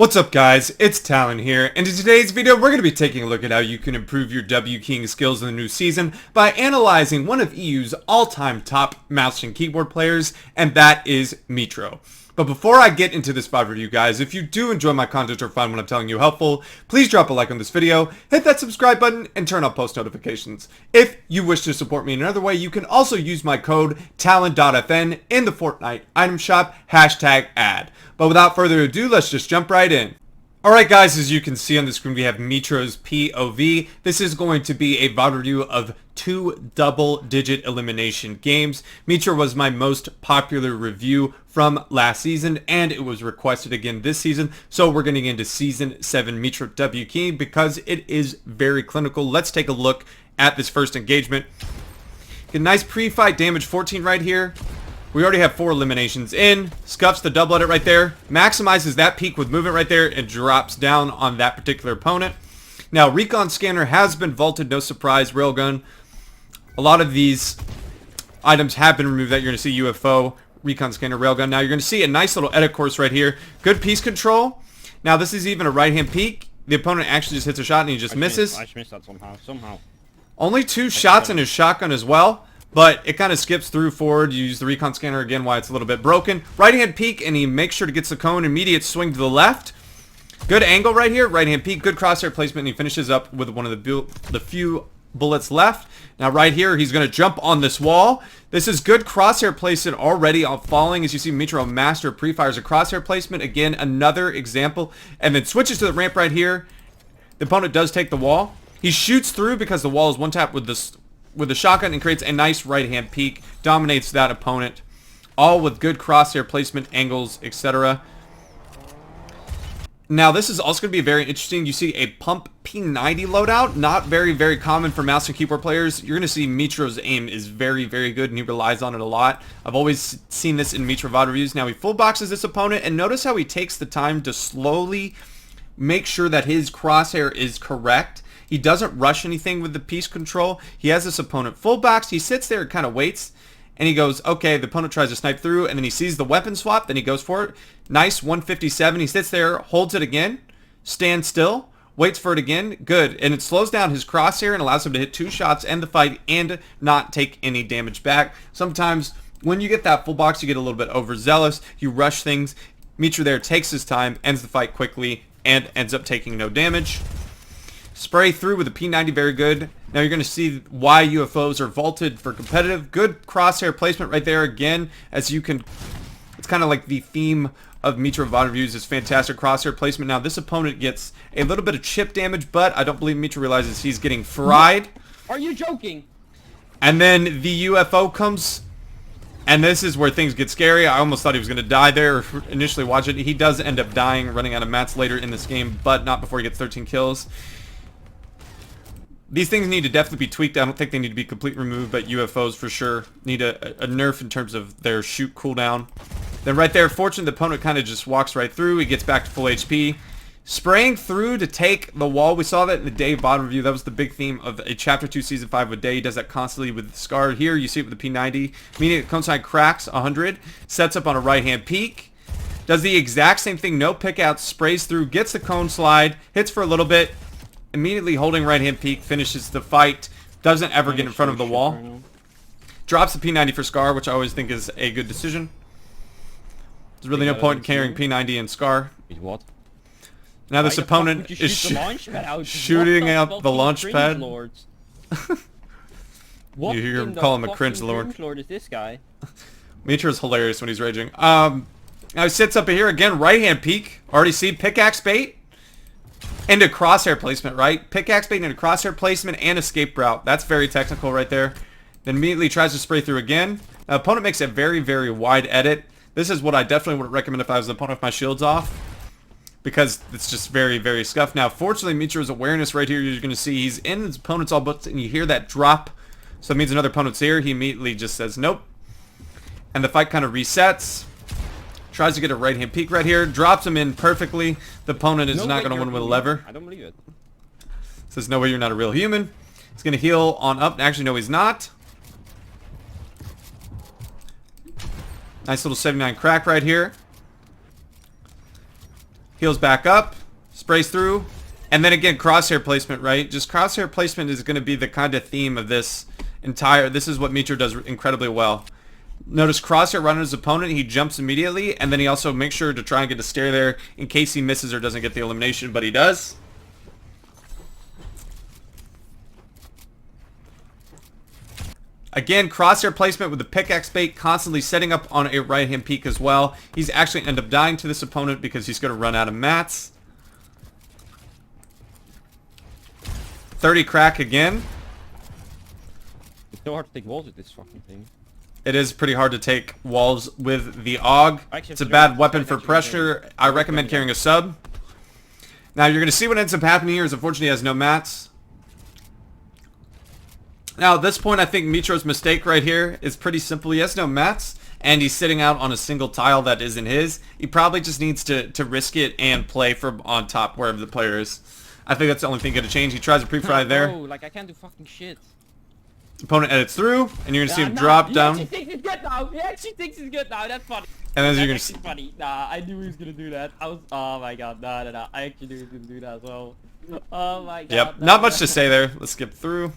What's up guys, it's Talon here, and in today's video we're going to be taking a look at how you can improve your W keying skills in the new season by analyzing one of EU's all-time top mouse and keyboard players, and that is Mitr0. But before I get into this VOD review guys, if you do enjoy my content or find what I'm telling you helpful, please drop a like on this video, hit that subscribe button, and turn on post notifications. If you wish to support me in another way, you can also use my code TALON.FN in the Fortnite item shop, #ad. But without further ado, let's just jump right in. Alright guys, as you can see on the screen, we have Mitr0's POV. This is going to be a VOD review of 2 double-digit elimination games. Mitr0 was my most popular review from last season, and it was requested again this season. So we're getting into Season 7 Mitr0 W key because it is very clinical. Let's take a look at this first engagement. Get a nice pre-fight damage 14 right here. We already have 4 eliminations in. Scuffs the double edit right there. Maximizes that peak with movement right there and drops down on that particular opponent. Now, Recon Scanner has been vaulted, no surprise. Railgun. A lot of these items have been removed that you're going to see UFO, Recon Scanner, Railgun. Now, you're going to see a nice little edit course right here. Good piece control. Now, this is even a right-hand peek. The opponent actually just hits a shot and he just misses. I missed that somehow. Only 2 shots in his shotgun as well. But it kind of skips through forward. You use the Recon Scanner again while it's a little bit broken. Right hand peek, and he makes sure to get the cone. Immediate swing to the left. Good angle right here. Right hand peek. Good crosshair placement. And he finishes up with one of the few bullets left. Now right here, he's going to jump on this wall. This is good crosshair placement already on falling. As you see, Mitr0 master pre-fires a crosshair placement. Again, another example. And then switches to the ramp right here. The opponent does take the wall. He shoots through because the wall is one tap with the shotgun and creates a nice right-hand peek. Dominates that opponent. All with good crosshair placement, angles, etc. Now, this is also going to be very interesting. You see a pump P90 loadout. Not very, very common for mouse and keyboard players. You're going to see Mitr0's aim is very, very good, and he relies on it a lot. I've always seen this in Mitr0 VOD reviews. Now, he full boxes this opponent, and notice how he takes the time to slowly make sure that his crosshair is correct. He doesn't rush anything with the piece control. He has this opponent full box. He sits there and kind of waits. And he goes, okay, the opponent tries to snipe through. And then he sees the weapon swap. Then he goes for it. Nice, 157. He sits there, holds it again. Stands still. Waits for it again. Good. And it slows down his crosshair and allows him to hit 2 shots, end the fight, and not take any damage back. Sometimes when you get that full box, you get a little bit overzealous. You rush things. Mitr0 there takes his time, ends the fight quickly, and ends up taking no damage. Spray through with a P90, very good. Now you're going to see why UFOs are vaulted for competitive. Good crosshair placement right there again. As you can, it's kind of like the theme of Mitr0 VOD reviews is fantastic crosshair placement. Now this opponent gets a little bit of chip damage, but I don't believe Mitr0 realizes he's getting fried. Are you joking? And then the UFO comes, and this is where things get scary. I almost thought he was going to die there initially watching it. He does end up dying, running out of mats later in this game, but not before he gets 13 kills. These things need to definitely be tweaked. I don't think they need to be completely removed, but UFOs for sure need a nerf in terms of their shoot cooldown. Then right there, fortunately, the opponent kind of just walks right through. He gets back to full HP. Spraying through to take the wall. We saw that in the Day VOD review. That was the big theme of a Chapter 2 Season 5 with Day. He does that constantly with Scar. Here, you see it with the P90. Meaning the cone side cracks 100. Sets up on a right-hand peek. Does the exact same thing. No pick out. Sprays through. Gets the cone slide. Hits for a little bit. Immediately holding right hand peek, finishes the fight, doesn't ever get in front of the wall. Drops the P90 for Scar, which I always think is a good decision. There's really no point in carrying P90 and Scar. What? Now this opponent is shooting out the launch pad. What you hear him call him a cringe lord. Lord is this guy? Mitr0 is hilarious when he's raging. Now he sits up here again, right hand peek. Already see pickaxe bait. Into crosshair placement, right? Pickaxe bait into crosshair placement and escape route. That's very technical right there. Then immediately tries to spray through again. Now, opponent makes a very, very wide edit. This is what I definitely would recommend if I was an opponent with my shields off. Because it's just very, very scuffed. Now, fortunately, Mitr0's awareness right here, you're going to see he's in his opponent's all but, and you hear that drop. So that means another opponent's here. He immediately just says nope. And the fight kind of resets. Tries to get a right-hand peek right here. Drops him in perfectly. The opponent is not going to win with a lever. I don't believe it. Says, no way, you're not a real human. He's going to heal on up. Actually, no, he's not. Nice little 79 crack right here. Heals back up. Sprays through. And then again, crosshair placement, right? Just crosshair placement is going to be the kind of theme of this entire... This is what Mitr0 does incredibly well. Notice crosshair run on his opponent. He jumps immediately. And then he also makes sure to try and get a stare there in case he misses or doesn't get the elimination. But he does. Again, crosshair placement with the pickaxe bait, constantly setting up on a right-hand peak as well. He's actually end up dying to this opponent because he's going to run out of mats. 30 crack again. It's so hard to take walls with this fucking thing. It is pretty hard to take walls with the AUG. It's a bad weapon for pressure. I recommend carrying a sub. Now you're going to see what ends up happening here is unfortunately he has no mats. Now at this point I think Mitr0's mistake right here is pretty simple. He has no mats and he's sitting out on a single tile that isn't his. He probably just needs to risk it and play from on top wherever the player is. I think that's the only thing going to change. He tries a pre-fry there. Oh, like I can't do fucking shit. Opponent edits through, and you're going to see him drop down. He actually thinks he's good now. He actually thinks he's good now. That's funny. And then you're going That's to see... funny. Nah, I knew he was going to do that. Oh my god. Nah. I actually knew he was going to do that as well. Oh my god. Yep, not much to say there. Let's skip through.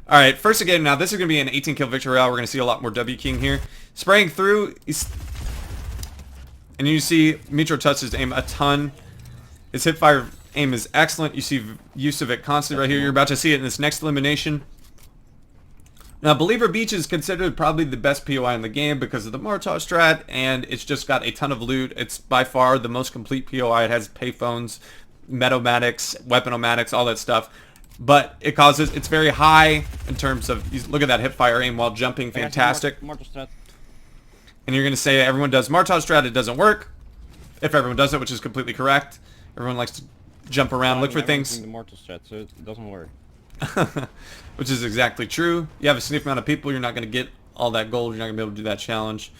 Alright, first again, now this is going to be an 18 kill victory royale. We're going to see a lot more W King here. Spraying through, and you see Mitr0 touches aim a ton. His hipfire aim is excellent. You see use of it constantly right here. You're about to see it in this next elimination. Now, Believer Beach is considered probably the best POI in the game because of the Martar strat, and it's just got a ton of loot. It's by far the most complete POI. It has payphones, metomatics, weaponomatics, all that stuff. But it's very high in terms of, look at that hipfire aim while jumping, fantastic. Martar strat. And you're going to say everyone does Martar strat, it doesn't work. If everyone does it, which is completely correct. Everyone likes to jump around, look for things. The Martar strat, so it doesn't work. Which is exactly true. You have a significant amount of people, you're not going to get all that gold, you're not going to be able to do that challenge.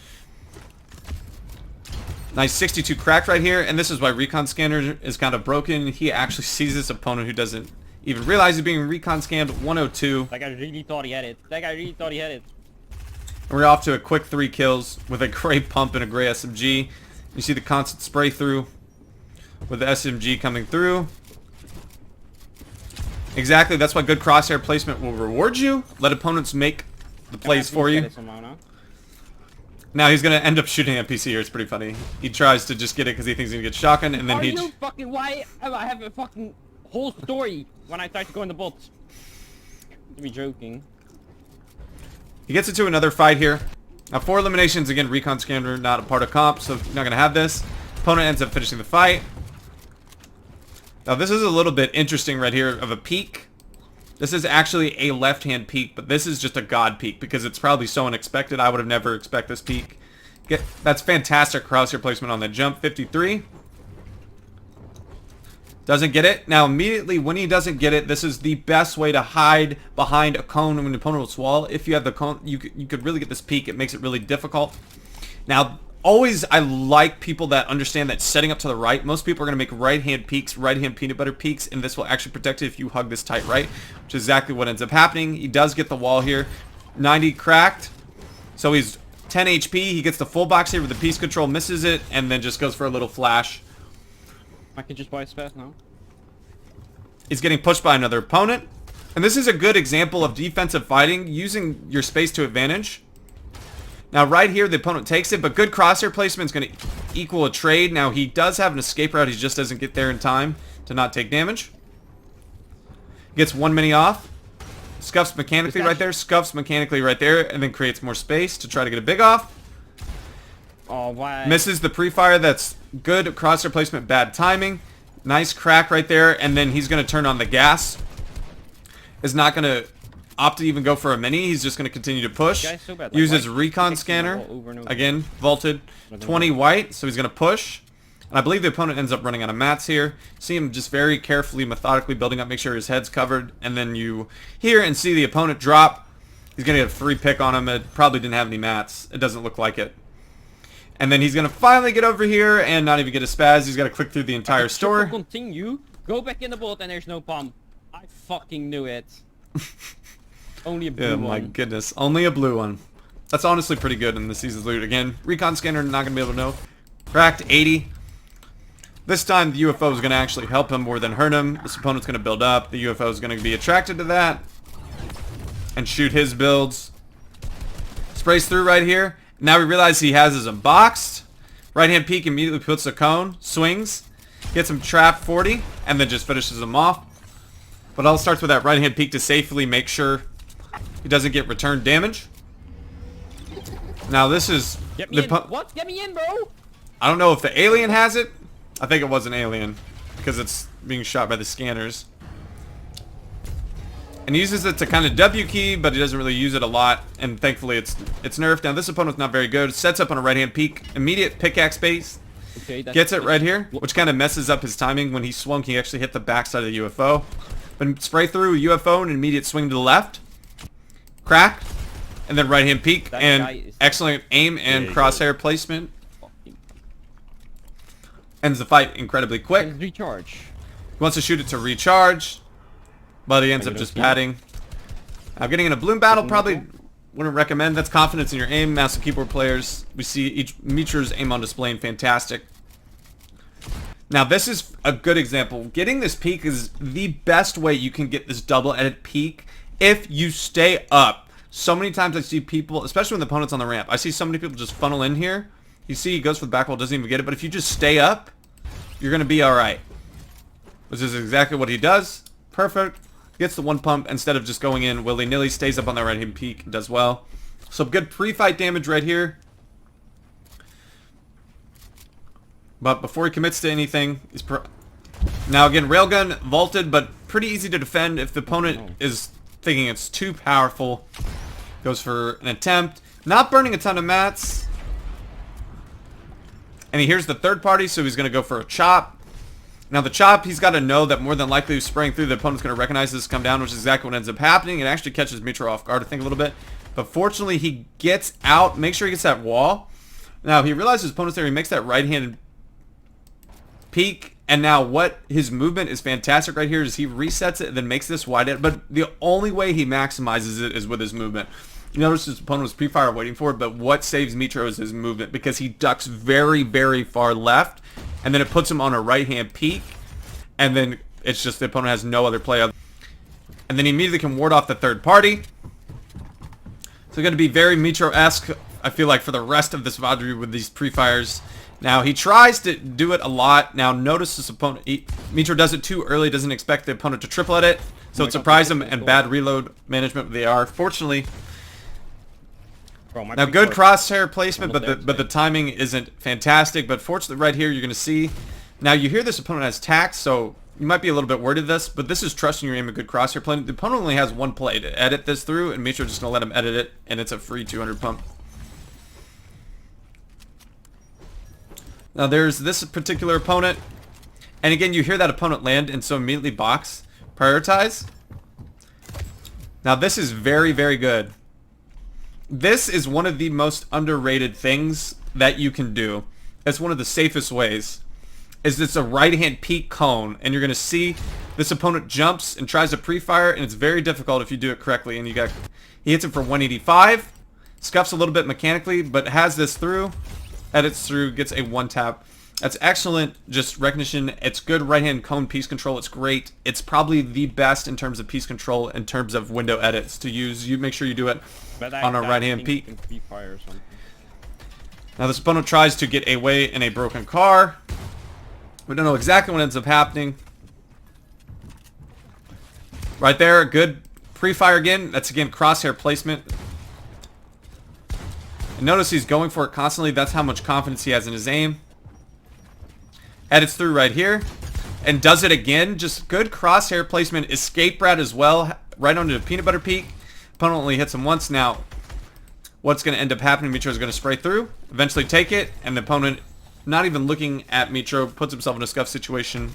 Nice 62 cracked right here, and this is why Recon Scanner is kind of broken. He actually sees this opponent who doesn't even realize he's being recon scanned. 102. That guy really thought he had it. And we're off to a quick 3 kills with a gray pump and a gray SMG. You see the constant spray through with the SMG coming through. Exactly, that's why good crosshair placement will reward you. Let opponents make the plays for you. Now he's going to end up shooting at PC here. It's pretty funny. He tries to just get it because he thinks he's going to get shotgun, and then Are you fucking... Why am I have a fucking whole story when I try to go in the bots? To be joking. He gets into another fight here. Now 4 eliminations, again, Recon Scanner not a part of comp, so you're not going to have this. Opponent ends up finishing the fight. Now this is a little bit interesting right here of a peak. This is actually a left-hand peak, but this is just a god peak because it's probably so unexpected. I would have never expected this peak. That's fantastic crosshair placement on the jump. 53. Doesn't get it. Now immediately when he doesn't get it, this is the best way to hide behind a cone when the opponent will swallow. If you have the cone, you could really get this peak. It makes it really difficult. Now always I like people that understand that setting up to the right. Most people are going to make right-hand peaks, right-hand peanut butter peaks, and this will actually protect it if you hug this tight right, which is exactly what ends up happening. He does get the wall here. 90 cracked. So he's 10 HP. He gets the full box here with the piece control, misses it, and then just goes for a little flash. I can just buy a space now. He's getting pushed by another opponent. And this is a good example of defensive fighting, using your space to advantage. Now right here the opponent takes it, but good crosshair placement is going to equal a trade. Now he does have an escape route, he just doesn't get there in time to not take damage. Gets 1 mini off. Scuffs mechanically right there, scuffs mechanically right there, and then creates more space to try to get a big off. Oh, why? Misses the pre-fire, that's good crosshair placement, bad timing. Nice crack right there, and then he's going to turn on the gas. Is not going to opt to even go for a mini. He's just going to continue to push. So bad. Uses recon scanner. Again, vaulted. 20 white, so he's going to push. And I believe the opponent ends up running out of mats here. See him just very carefully, methodically building up, make sure his head's covered. And then you hear and see the opponent drop. He's going to get a free pick on him. It probably didn't have any mats. It doesn't look like it. And then he's going to finally get over here and not even get a spaz. He's got to click through the entire store. Continue. Go back in the boat and there's no pump. I fucking knew it. Only a blue one. Oh my goodness. Only a blue one. That's honestly pretty good in the season's loot. Again, recon scanner not going to be able to know. Cracked 80. This time the UFO is going to actually help him more than hurt him. This opponent's going to build up. The UFO is going to be attracted to that and shoot his builds. Sprays through right here. Now we realize he has his unboxed. Right hand peek immediately puts a cone, swings, gets him trapped 40, and then just finishes him off. But all starts with that right hand peek to safely make sure he doesn't get return damage. Now this is... Get me in. What? Get me in, bro! I don't know if the alien has it. I think it was an alien because it's being shot by the scanners. And he uses it to kind of W key, but he doesn't really use it a lot. And thankfully it's nerfed. Now this opponent's not very good. Sets up on a right hand peek. Immediate pickaxe base. Okay, Gets it right here, which kind of messes up his timing. When he swung, he actually hit the backside of the UFO. But spray through UFO and an immediate swing to the left. Crack. And then right hand peek. And excellent aim and crosshair placement. Ends the fight incredibly quick. Recharge. He wants to shoot it to recharge. But he ends up just padding. Now getting in a bloom battle probably wouldn't recommend. That's confidence in your aim. Mouse and keyboard players. We see each Mitr0's aim on display and fantastic. Now this is a good example. Getting this peak is the best way you can get this double edit peak if you stay up. So many times I see people, especially when the opponent's on the ramp, I see so many people just funnel in here. You see he goes for the back wall, doesn't even get it, but if you just stay up, you're going to be alright. This is exactly what he does. Perfect. Gets the one pump instead of just going in willy-nilly. Stays up on the right hand peak. Does well. So good pre-fight damage right here. But before he commits to anything, he's now again, railgun vaulted, but pretty easy to defend if the opponent is thinking it's too powerful. Goes for an attempt. Not burning a ton of mats. And he hears the third party, so he's going to go for a chop. Now the chop, he's got to know that more than likely spraying through, the opponent's going to recognize this come down, which is exactly what ends up happening. It actually catches Mitr0 off guard, I think, a little bit. But fortunately, he gets out. Make sure he gets that wall. Now, he realizes his opponent's there. He makes that right-handed peek. And now what his movement is fantastic right here is he resets it and then makes this wide. But the only way he maximizes it is with his movement. You notice his opponent was pre-fire waiting for it, but what saves Mitr0 is his movement because he ducks very, very far left. And then it puts him on a right-hand peek. And then it's just the opponent has no other play. And then he immediately can ward off the third party. So going to be very Mitr0-esque, I feel like, for the rest of this VOD with these pre-fires. Now, he tries to do it a lot. Now, notice this opponent, Mitr0 does it too early, doesn't expect the opponent to triple at it. So it surprised him, and bad reload management with the AR. Fortunately, now good crosshair placement, but the timing isn't fantastic. But fortunately, right here, you're going to see. Now, you hear this opponent has tax, so you might be a little bit worried of this, but this is trusting your aim and good crosshair play. The opponent only has one play to edit this through, and Mitr0 just going to let him edit it, and it's a free 200 pump. Now, there's this particular opponent, and again, you hear that opponent land, and so immediately box, prioritize. Now, this is very, very good. This is one of the most underrated things that you can do. It's one of the safest ways. Is it's a right-hand peek cone, and you're going to see this opponent jumps and tries to pre-fire, and it's very difficult if you do it correctly. And he hits it for 185, scuffs a little bit mechanically, but has this through, edits through, gets a one tap. That's excellent, just recognition. It's good right-hand cone piece control. It's great. It's probably the best in terms of piece control, in terms of window edits to use. You make sure you do it on a right-hand peek. Now this opponent tries to get away in a broken car. We don't know exactly what ends up happening. Right there, good pre-fire again. That's again crosshair placement. And notice he's going for it constantly. That's how much confidence he has in his aim. Edits through right here. And does it again. Just good crosshair placement. Escape route as well. Right onto the peanut butter peak. Opponent only hits him once. Now, what's going to end up happening? Mitr0 is going to spray through. Eventually take it. And the opponent, not even looking at Mitr0, puts himself in a scuff situation.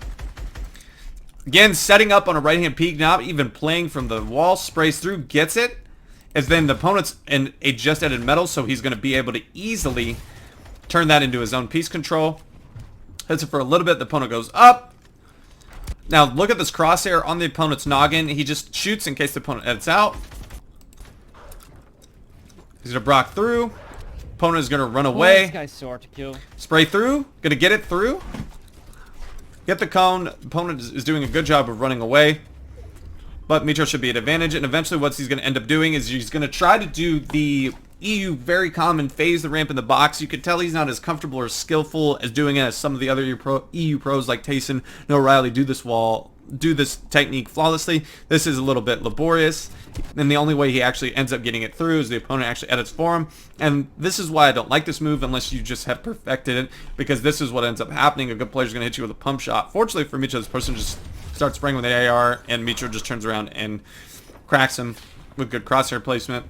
Again, setting up on a right-hand peek. Not even playing from the wall. Sprays through. Gets it. As then the opponent's in a just added metal. So he's going to be able to easily turn that into his own piece control. Hits it for a little bit. The opponent goes up. Now look at this crosshair on the opponent's noggin. He just shoots in case the opponent edits out. He's going to block through. Opponent is going to run away. This guy's so hard to kill. Spray through. Going to get it through. Get the cone. Opponent is doing a good job of running away. But Mitr0 should be at advantage, and eventually what he's going to end up doing is he's going to try to do the EU very common phase the ramp in the box. You could tell he's not as comfortable or skillful as doing it as some of the other EU pros like Tayson and O'Reilly do this technique flawlessly. This is a little bit laborious, and the only way he actually ends up getting it through is the opponent actually edits for him. And this is why I don't like this move unless you just have perfected it, because this is what ends up happening. A good player is going to hit you with a pump shot. Fortunately for Mitr0, this person just starts spraying with the AR, and Mitr0 just turns around and cracks him with good crosshair placement.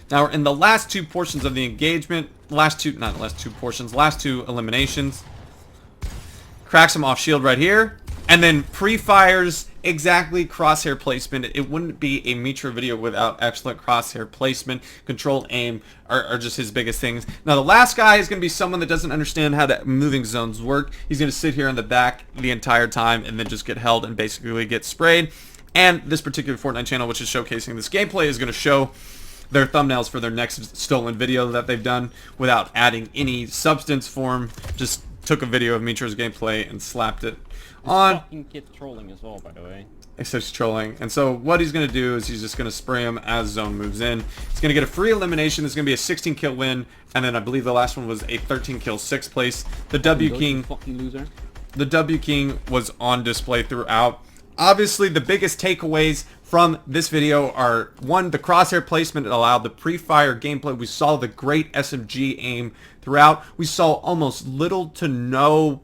Now we're in the last two portions of the engagement. Last two eliminations. Cracks him off shield right here, and then pre-fires exactly crosshair placement. It wouldn't be a Mitr0 video without excellent crosshair placement. Control, aim are just his biggest things. Now the last guy is going to be someone that doesn't understand how the moving zones work. He's going to sit here in the back the entire time and then just get held and basically get sprayed. And this particular Fortnite channel, which is showcasing this gameplay, is going to show their thumbnails for their next stolen video that they've done without adding any substance form. Just took a video of Mitr0's gameplay and slapped it on. This fucking kid's trolling as well, by the way. Except trolling. And so what he's going to do is he's just going to spray him as zone moves in. He's going to get a free elimination. There's going to be a 16 kill win, and then I believe the last one was a 13 kill 6th place. The W King, fucking loser. The W King was on display throughout. Obviously, the biggest takeaways from this video are, one, the crosshair placement allowed the pre-fire gameplay. We saw the great SMG aim throughout. We saw almost little to no,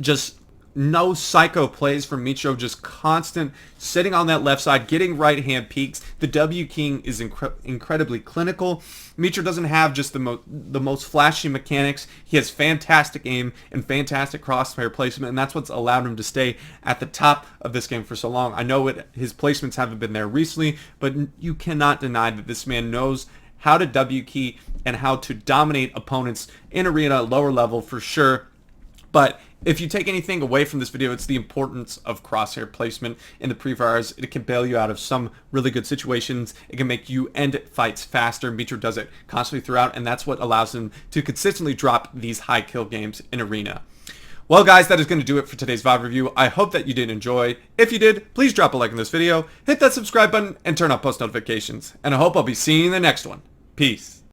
just no psycho plays from Mitr0, just constant sitting on that left side, getting right hand peeks. The W King is incredibly clinical. Mitr0 doesn't have just the most flashy mechanics. He has fantastic aim and fantastic crosshair placement, and that's what's allowed him to stay at the top of this game for so long. I know his placements haven't been there recently, but you cannot deny that this man knows how to W key and how to dominate opponents in arena, lower level for sure. But if you take anything away from this video, it's the importance of crosshair placement in the pre-fires. It can bail you out of some really good situations. It can make you end fights faster. Mitr0 does it constantly throughout, and that's what allows him to consistently drop these high kill games in arena. Well, guys, that is going to do it for today's VOD review. I hope that you did enjoy. If you did, please drop a like on this video, hit that subscribe button, and turn on post notifications. And I hope I'll be seeing you in the next one. Peace.